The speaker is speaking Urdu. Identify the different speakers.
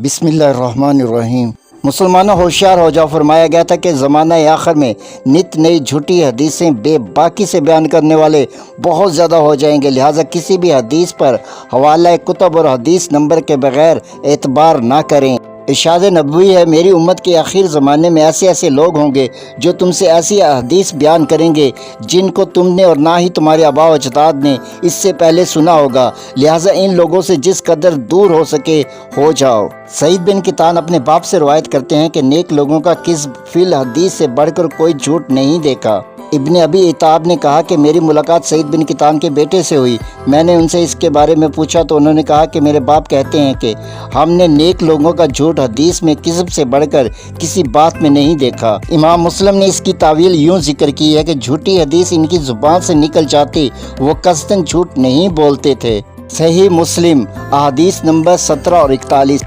Speaker 1: بسم اللہ الرحمن الرحیم۔ مسلمانوں ہوشیار ہو جاؤ، فرمایا گیا تھا کہ زمانہ آخر میں نت نئی جھوٹی حدیثیں بے باکی سے بیان کرنے والے بہت زیادہ ہو جائیں گے، لہٰذا کسی بھی حدیث پر حوالہ کتب اور حدیث نمبر کے بغیر اعتبار نہ کریں۔ ارشاد نبوی ہے، میری امت کے آخر زمانے میں ایسے لوگ ہوں گے جو تم سے ایسی احادیث بیان کریں گے جن کو تم نے اور نہ ہی تمہارے آباء و اجداد نے اس سے پہلے سنا ہوگا، لہٰذا ان لوگوں سے جس قدر دور ہو سکے ہو جاؤ۔ سعید بن کتان اپنے باپ سے روایت کرتے ہیں کہ نیک لوگوں کا کذب فی الحدیث سے بڑھ کر کوئی جھوٹ نہیں دیکھا۔ ابن ابی عتاب نے کہا کہ میری ملاقات سعید بن کتان کے بیٹے سے ہوئی، میں نے ان سے اس کے بارے میں پوچھا تو انہوں نے کہا کہ میرے باپ کہتے ہیں کہ ہم نے نیک لوگوں کا جھوٹ حدیث میں کذب سے بڑھ کر کسی بات میں نہیں دیکھا۔ امام مسلم نے اس کی تعویل یوں ذکر کی ہے کہ جھوٹی حدیث ان کی زبان سے نکل جاتی، وہ قصداً جھوٹ نہیں بولتے تھے۔ صحیح مسلم احادیث نمبر 17 اور 41۔